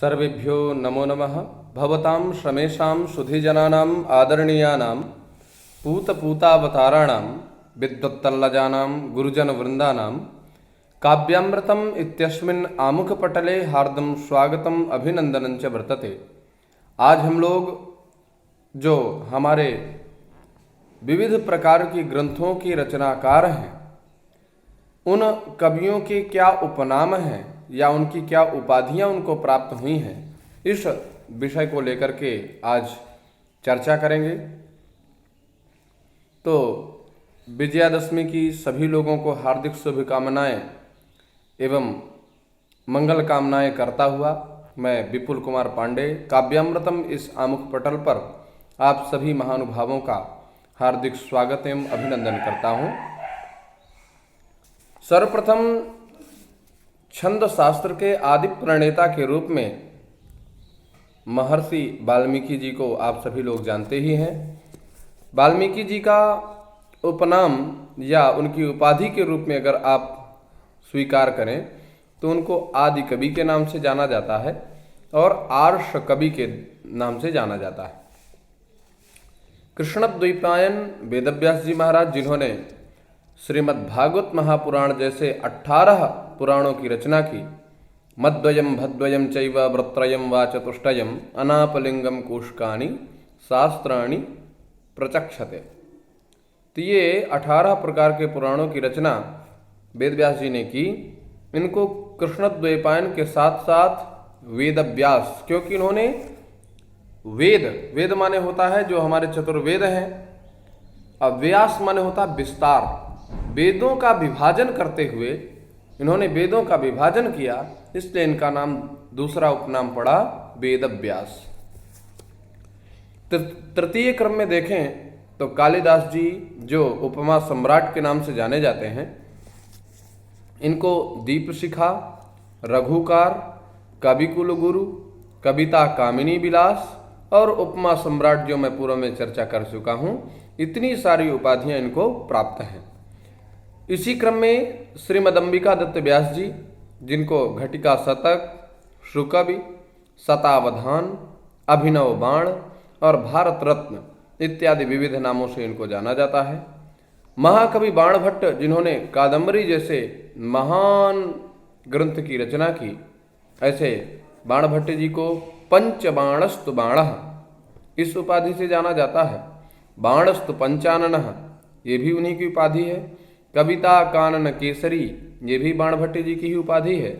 सर्वेभ्यो नमो नमः। भवतां श्रमेषां सुधीजनानाम् आदरणीयानां पूतपूतावताराणां विद्वत्तल्लजानां गुरुजनवृन्दानां काव्यामृतम् इत्यस्मिन् आमुखपटले हार्दं स्वागतम् अभिनंदनं च वर्तते। आज हम लोग जो हमारे विविध प्रकार की ग्रंथों की रचनाकार हैं, उन कवियों के क्या उपनाम हैं या उनकी क्या उपाधियां उनको प्राप्त हुई हैं, इस विषय को लेकर के आज चर्चा करेंगे। तो विजयादशमी की सभी लोगों को हार्दिक शुभकामनाएं एवं मंगल कामनाएं करता हुआ मैं विपुल कुमार पांडे काव्यामृतम इस आमुख पटल पर आप सभी महानुभावों का हार्दिक स्वागत एवं अभिनंदन करता हूँ। सर्वप्रथम छंद शास्त्र के आदि प्रणेता के रूप में महर्षि वाल्मीकि जी को आप सभी लोग जानते ही हैं। वाल्मीकि जी का उपनाम या उनकी उपाधि के रूप में अगर आप स्वीकार करें तो उनको आदि कवि के नाम से जाना जाता है और आर्ष कवि के नाम से जाना जाता है। कृष्णद्वैपायन वेदव्यास जी महाराज, जिन्होंने श्रीमद्भागवत महापुराण जैसे 18 पुराणों की रचना की, मद्वयम भद्वयम चैव व्रत्रयम वा चतुष्टयम अनापलिंगम कोशकानि शास्त्राणि प्रचक्षते। तो ये 18 प्रकार के पुराणों की रचना वेदव्यास जी ने की। इनको कृष्णद्वैपायन के साथ साथ वेदव्यास, क्योंकि इन्होंने वेद माने होता है जो हमारे चतुर्वेद हैं, अब व्यास माने होता है विस्तार। वेदों का विभाजन करते हुए इन्होंने वेदों का विभाजन किया, इसलिए इनका नाम दूसरा उपनाम पड़ा वेदव्यास। तृतीय क्रम में देखें तो कालिदास जी, जो उपमा सम्राट के नाम से जाने जाते हैं, इनको दीपशिखा, रघुकार, कविकुल गुरु, कविता कामिनी विलास और उपमा सम्राट, जो मैं पूर्व में चर्चा कर चुका हूँ, इतनी सारी उपाधियाँ इनको प्राप्त हैं। इसी क्रम में श्रीमदम्बिका दत्त व्यास जी, जिनको घटिका शतक, श्रुकवि, शतावधान, अभिनव बाण और भारत रत्न इत्यादि विविध नामों से इनको जाना जाता है। महाकवि बाणभट्ट, जिन्होंने कादम्बरी जैसे महान ग्रंथ की रचना की, ऐसे बाणभट्ट जी को पंचबाणस्तु बाणः इस उपाधि से जाना जाता है। बाणस्तु पंचाननः, ये भी उन्हीं की उपाधि है। कविता कानन केसरी, ये भी बाणभट्ट जी की ही उपाधि है।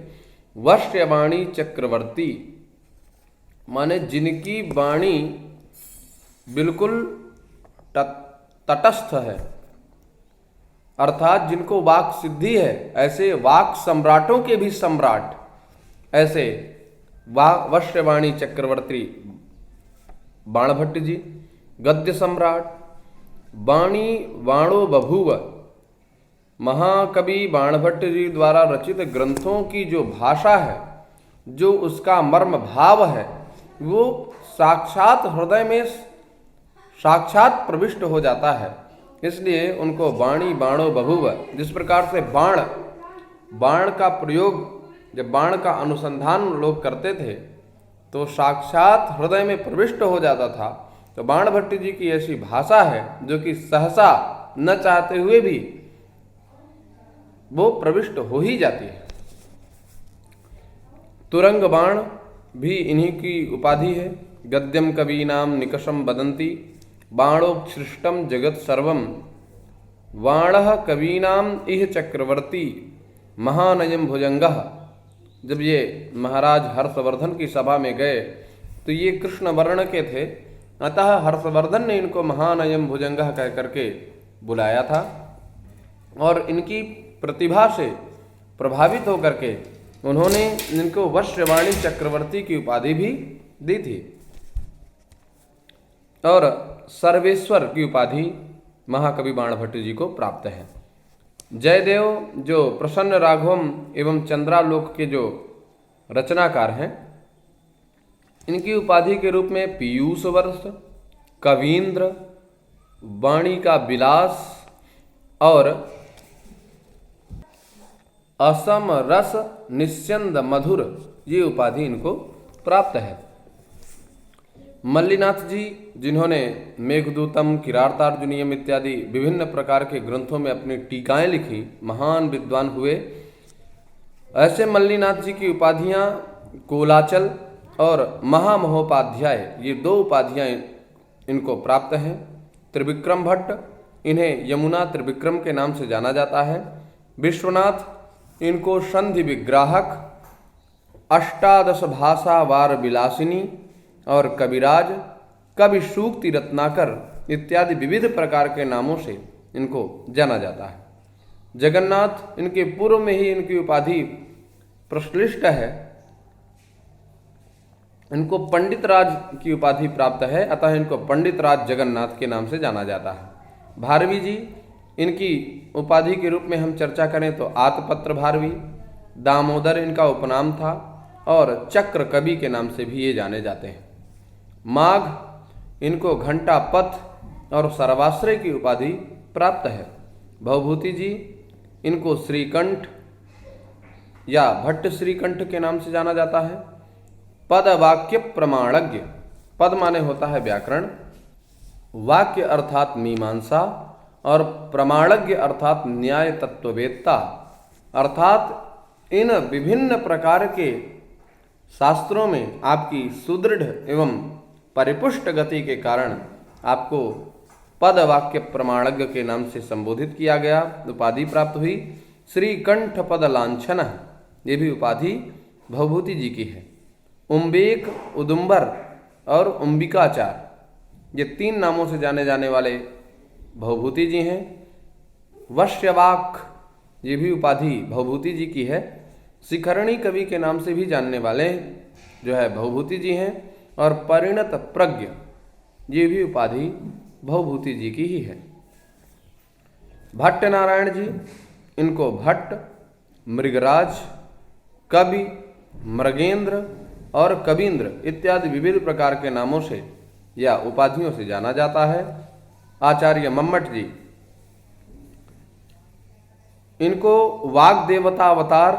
वश्यवाणी चक्रवर्ती, माने जिनकी वाणी बिल्कुल तटस्थ है, अर्थात जिनको वाक सिद्धि है, ऐसे वाक सम्राटों के भी सम्राट, ऐसे वश्यवाणी चक्रवर्ती बाणभट्ट जी। गद्य सम्राट वाणी वाणो बभूव, महाकवि बाणभट्ट जी द्वारा रचित ग्रंथों की जो भाषा है, जो उसका मर्म भाव है, वो साक्षात हृदय में साक्षात प्रविष्ट हो जाता है। इसलिए उनको वाणी बाणो बभूव, जिस प्रकार से बाण का प्रयोग, जब बाण का अनुसंधान लोग करते थे तो साक्षात हृदय में प्रविष्ट हो जाता था। तो बाणभट्ट जी की ऐसी भाषा है जो कि सहसा न चाहते हुए भी वो प्रविष्ट हो ही जाती है। तुरंग बाण भी इन्हीं की उपाधि है। गद्यम कवीनाम निकषम वदंती बाणोच्छृष्टम जगत सर्वम वाणः कवीनाम इह चक्रवर्ती महानयम भुजंगः। जब ये महाराज हर्षवर्धन की सभा में गए तो ये कृष्ण वर्ण के थे, अतः हर्षवर्धन ने इनको महानयम भुजंगः कह करके बुलाया था और इनकी प्रतिभा से प्रभावित होकर के उन्होंने इनको वश्यवाणी चक्रवर्ती की उपाधि भी दी थी और सर्वेश्वर की उपाधि महाकवि बाणभट्ट जी को प्राप्त है। जयदेव, जो प्रसन्न राघवम एवं चंद्रालोक के जो रचनाकार हैं, इनकी उपाधि के रूप में पीयूष वर्ष, कवींद्र, वाणी का विलास और असम रस निस्यंद मधुर, ये उपाधि इनको प्राप्त है। मल्लिनाथ जी, जिन्होंने मेघदूतम, किरातार्जुनीयम इत्यादि विभिन्न प्रकार के ग्रंथों में अपनी टीकाएं लिखी, महान विद्वान हुए। ऐसे मल्लिनाथ जी की उपाधियां कोलाचल और महामहोपाध्याय, ये 2 उपाधियां इनको प्राप्त हैं। त्रिविक्रम भट्ट, इन्हें यमुना त्रिविक्रम के नाम से जाना जाता है। विश्वनाथ, इनको संधि विग्राहक, 18 भाषा वार विलासिनी और कविराज, कवि सूक्ति रत्नाकर इत्यादि विविध प्रकार के नामों से इनको जाना जाता है। जगन्नाथ, इनके पूर्व में ही इनकी उपाधि प्रश्लिष्ट है, इनको पंडित राज की उपाधि प्राप्त है, अतः इनको पंडित राज जगन्नाथ के नाम से जाना जाता है। भारवी जी, इनकी उपाधि के रूप में हम चर्चा करें तो आतपत्र भारवी, दामोदर इनका उपनाम था और चक्र कवि के नाम से भी ये जाने जाते हैं। माघ, इनको घंटा पथ और सर्वाश्रय की उपाधि प्राप्त है। भवभूति जी, इनको श्रीकंठ या भट्ट श्रीकंठ के नाम से जाना जाता है। पद वाक्य प्रमाणज्ञ, पद माने होता है व्याकरण, वाक्य अर्थात मीमांसा और प्रमाणज्ञ अर्थात न्याय तत्ववेत्ता, अर्थात इन विभिन्न प्रकार के शास्त्रों में आपकी सुदृढ़ एवं परिपुष्ट गति के कारण आपको पद वाक्य प्रमाणज्ञ के नाम से संबोधित किया गया, उपाधि प्राप्त हुई। श्रीकंठ पद लांछन, ये भी उपाधि भवभूति जी की है। उम्बेक, उदुम्बर और उम्बिकाचार, ये 3 नामों से जाने जाने वाले भवभूति जी हैं। वश्यवाक, ये भी उपाधि भवभूति जी की है। शिखरणी कवि के नाम से भी जानने वाले जो है भवभूति जी हैं। और परिणत प्रज्ञ, ये भी उपाधि भवभूति जी की ही है। भट्ट नारायण जी, इनको भट्ट, मृगराज, कवि, मृगेंद्र और कवींद्र इत्यादि विविध प्रकार के नामों से या उपाधियों से जाना जाता है। आचार्य मम्मट जी, इनको वाग देवता अवतार,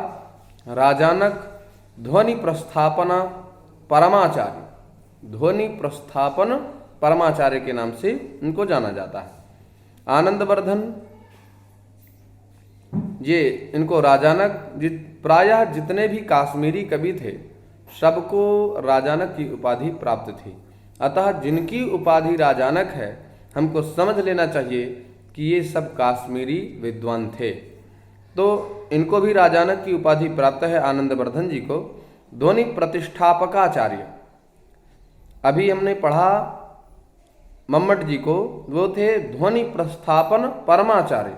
राजानक, ध्वनि प्रस्थापना परमाचार्य, ध्वनि प्रस्थापन परमाचार्य के नाम से इनको जाना जाता है। आनंदवर्धन, ये इनको राजानक, प्रायः जितने भी काश्मीरी कवि थे सबको राजानक की उपाधि प्राप्त थी, अतः जिनकी उपाधि राजानक है हमको समझ लेना चाहिए कि ये सब काश्मीरी विद्वान थे। तो इनको भी राजानक की उपाधि प्राप्त है आनंदवर्धन जी को। ध्वनि प्रतिष्ठापकाचार्य, अभी हमने पढ़ा मम्मट जी को, वो थे ध्वनि प्रस्थापन परमाचार्य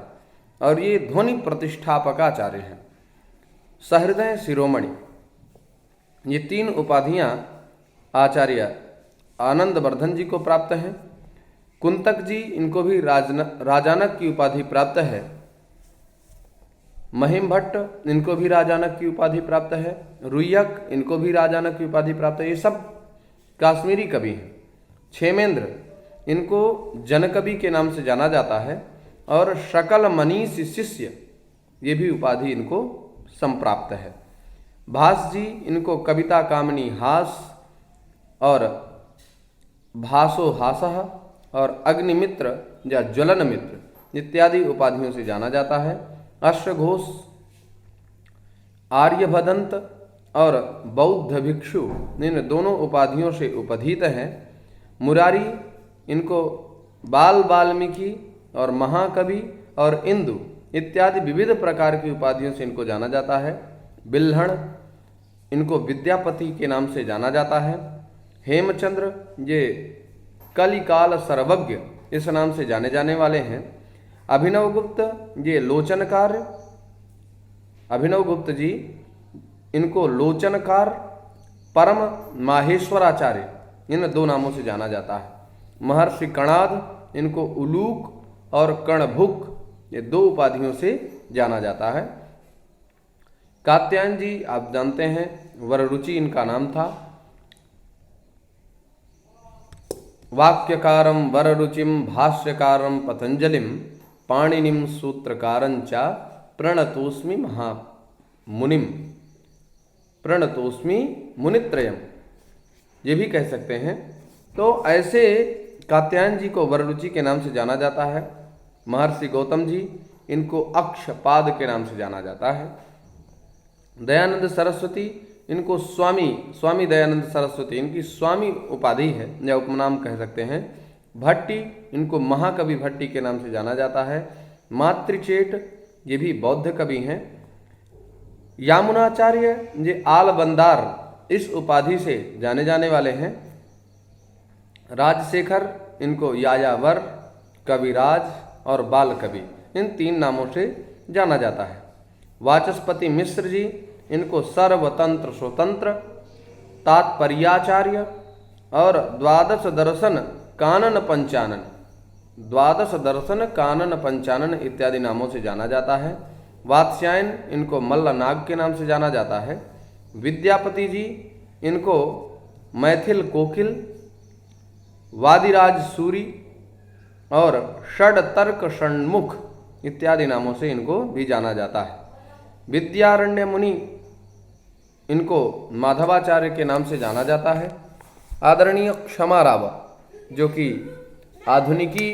और ये ध्वनि प्रतिष्ठापकाचार्य हैं। सहृदय शिरोमणि, ये 3 उपाधियां आचार्य आनंदवर्धन जी को प्राप्त हैं। कुंतक जी, इनको भी राजानक की उपाधि प्राप्त है। महिम भट्ट, इनको भी राजानक की उपाधि प्राप्त है। रुय्यक, इनको भी राजानक की उपाधि प्राप्त है। ये सब काश्मीरी कवि हैं। क्षेमेंद्र, इनको जनकवि के नाम से जाना जाता है। और शकल मनीष शिष्य, ये भी उपाधि इनको संप्राप्त है। भास जी, इनको कविता कामनी हास और भासो हासः और अग्निमित्र या ज्वलन मित्र इत्यादि उपाधियों से जाना जाता है। अश्वघोष, आर्यभदंत और बौद्ध भिक्षु, इन दोनों उपाधियों से उपधित हैं। मुरारी, इनको बाल वाल्मीकि और महाकवि और इंदु इत्यादि विविध प्रकार की उपाधियों से इनको जाना जाता है। बिल्हण, इनको विद्यापति के नाम से जाना जाता है। हेमचंद्र, ये कलिकाल सर्वज्ञ इस नाम से जाने जाने वाले हैं। अभिनव गुप्त, ये लोचनकार, अभिनव गुप्त जी, इनको लोचनकार परम माहेश्वराचार्य इन 2 नामों से जाना जाता है। महर्षि कणाद, इनको उलूक और कणभुक, ये 2 उपाधियों से जाना जाता है। कात्यायन जी, आप जानते हैं वररुचि इनका नाम था। वाक्यकारम वररुचिम भाष्यकारम पतंजलिम पाणिनिम सूत्रकारंच प्रणतोस्मि महामुनिम, प्रणतोस्मि मुनित्रयम, ये भी कह सकते हैं। तो ऐसे कात्यायन जी को वररुचि के नाम से जाना जाता है। महर्षि गौतम जी, इनको अक्षपाद के नाम से जाना जाता है। दयानंद सरस्वती, इनको स्वामी दयानंद सरस्वती इनकी स्वामी उपाधि है या उपनाम कह सकते हैं। भट्टी, इनको महाकवि भट्टी के नाम से जाना जाता है। मातृचेट, ये भी बौद्ध कवि हैं। यामुनाचार्य, ये आलबंदार इस उपाधि से जाने जाने वाले हैं। राजशेखर, इनको यायावर, कविराज और बाल कवि, इन 3 नामों से जाना जाता है। वाचस्पति मिश्र जी, इनको सर्वतंत्र स्वतंत्र, तात्पर्याचार्य और द्वादश दर्शन कानन पंचानन इत्यादि नामों से जाना जाता है। वात्स्यायन, इनको मल्लनाग के नाम से जाना जाता है। विद्यापति जी, इनको मैथिल कोकिल, वादिराज सूरी और षड तर्क षण्मुख इत्यादि नामों से इनको भी जाना जाता है। विद्यारण्य मुनि, इनको माधवाचार्य के नाम से जाना जाता है। आदरणीय क्षमा राव, जो कि आधुनिकी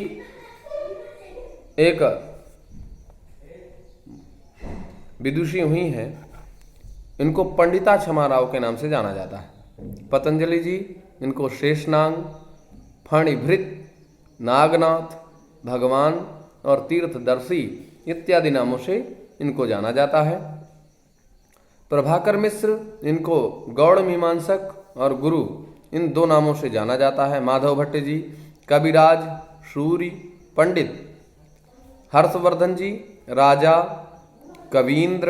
एक विदुषी हुई हैं, इनको पंडिता क्षमा राव के नाम से जाना जाता है। पतंजलि जी, इनको शेषनाग, फणिभृत, नागनाथ, भगवान और तीर्थदर्शी इत्यादि नामों से इनको जाना जाता है। प्रभाकर मिश्र, इनको गौड़ मीमांसक और गुरु इन 2 नामों से जाना जाता है। माधव भट्ट जी, कविराज, शूरी, पंडित। हर्षवर्धन जी, राजा, कवींद्र,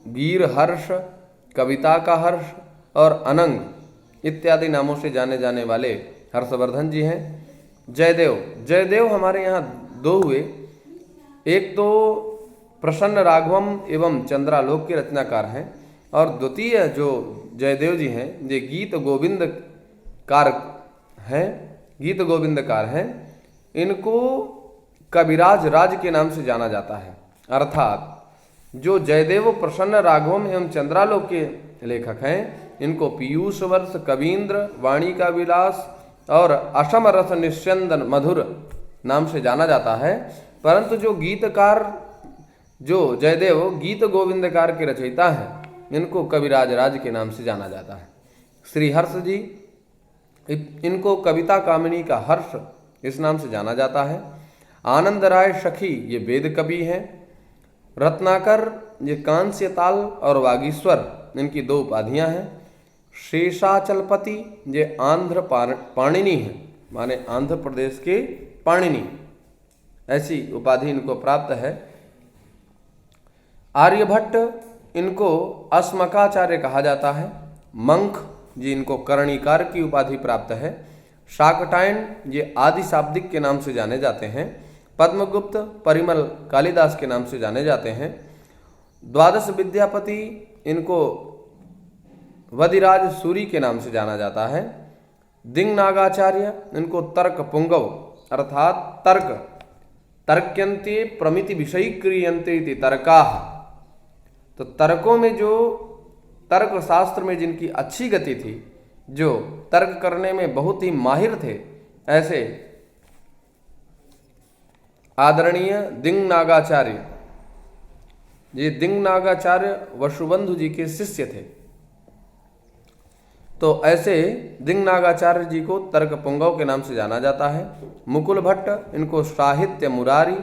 वीर हर्ष, कविता का हर्ष और अनंग इत्यादि नामों से जाने जाने वाले हर्षवर्धन जी हैं। जयदेव हमारे यहाँ 2 हुए। एक तो प्रसन्न राघवम एवं चंद्रालोक के रचनाकार हैं और द्वितीय जो जयदेव जी हैं, ये गीत गोविंदकार हैं। इनको कविराज राज के नाम से जाना जाता है। अर्थात जो जयदेव प्रसन्न राघवम एवं चंद्रालोक के लेखक हैं, इनको पीयूष वर्ष, कवींद्र, वाणी का विलास और असम रस निस्यंदन मधुर नाम से जाना जाता है। परंतु जो गीतकार, जो जयदेव गीत गोविंदकार के रचयिता हैं, इनको कविराज राज के नाम से जाना जाता है। श्री हर्ष जी, इनको कविता कामिनी का हर्ष इस नाम से जाना जाता है। आनंद राय सखी, ये वेद कवि हैं। रत्नाकर, ये कांस्य ताल और वागीश्वर, इनकी 2 उपाधियां हैं। शेषाचलपति, ये आंध्र पाणिनि हैं, माने आंध्र प्रदेश के पाणिनि, ऐसी उपाधि इनको प्राप्त है। आर्यभट्ट, इनको अस्मकाचार्य कहा जाता है। मंख जी, इनको कर्णिकार की उपाधि प्राप्त है। शाकटायन, ये आदि शाब्दिक के नाम से जाने जाते हैं। पद्मगुप्त, परिमल कालिदास के नाम से जाने जाते हैं। द्वादश विद्यापति, इनको वदिराज सूरी के नाम से जाना जाता है। दिंगनागाचार्य, इनको तर्क पुंगव अर्थात तर्क्यन्ते प्रमिति विषयी क्रियन्ते इति तर्काः, तो तर्कों में जो तर्क शास्त्र में जिनकी अच्छी गति थी, जो तर्क करने में बहुत ही माहिर थे, ऐसे आदरणीय दिंगनागाचार्य, ये दिंगनागाचार्य वसुबंधु जी के शिष्य थे। तो ऐसे दिंगनागाचार्य जी को तर्क पुंगव के नाम से जाना जाता है। मुकुल भट्ट, इनको साहित्य मुरारी,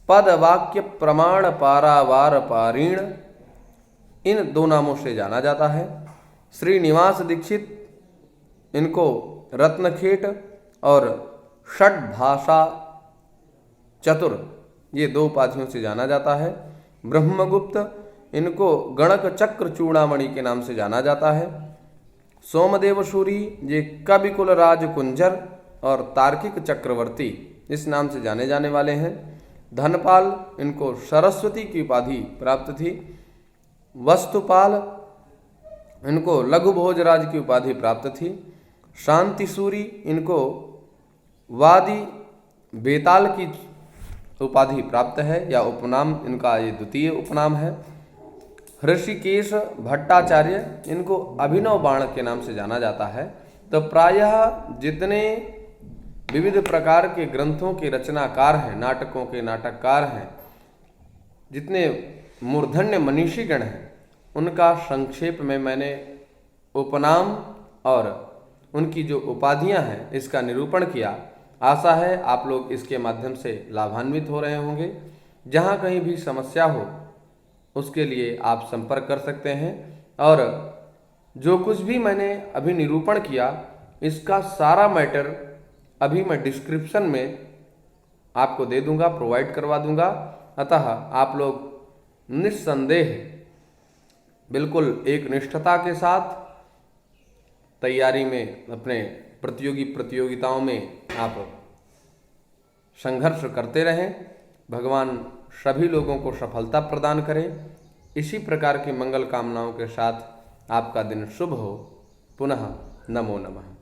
पद वाक्य प्रमाण पारावार पारीण, इन 2 नामों से जाना जाता है। श्रीनिवास दीक्षित, इनको रत्नखेट और षड भाषा चतुर, ये 2 उपाधियों से जाना जाता है। ब्रह्मगुप्त, इनको गणक चक्र चूड़ामणि के नाम से जाना जाता है। सोमदेव सूरी, ये कविकुल राज कुंजर और तार्किक चक्रवर्ती इस नाम से जाने जाने वाले हैं। धनपाल, इनको सरस्वती की उपाधि प्राप्त थी। वस्तुपाल, इनको लघु भोजराज की उपाधि प्राप्त थी। शांति सूरी, इनको वादी बेताल की उपाधि प्राप्त है या उपनाम, इनका ये द्वितीय उपनाम है। ऋषिकेश भट्टाचार्य, इनको अभिनव बाण के नाम से जाना जाता है। तो प्रायः जितने विविध प्रकार के ग्रंथों के रचनाकार हैं, नाटकों के नाटककार हैं, जितने मूर्धन्य मनीषीगण हैं, उनका संक्षेप में मैंने उपनाम और उनकी जो उपाधियां हैं इसका निरूपण किया। आशा है आप लोग इसके माध्यम से लाभान्वित हो रहे होंगे। जहाँ कहीं भी समस्या हो उसके लिए आप संपर्क कर सकते हैं, और जो कुछ भी मैंने अभी निरूपण किया इसका सारा मैटर अभी मैं डिस्क्रिप्शन में आपको दे दूंगा, प्रोवाइड करवा दूंगा। अतः आप लोग निस्संदेह बिल्कुल एक निष्ठता के साथ तैयारी में अपने प्रतियोगिताओं में आप संघर्ष करते रहें। भगवान सभी लोगों को सफलता प्रदान करें। इसी प्रकार की मंगल कामनाओं के साथ आपका दिन शुभ हो। पुनः नमो नमः।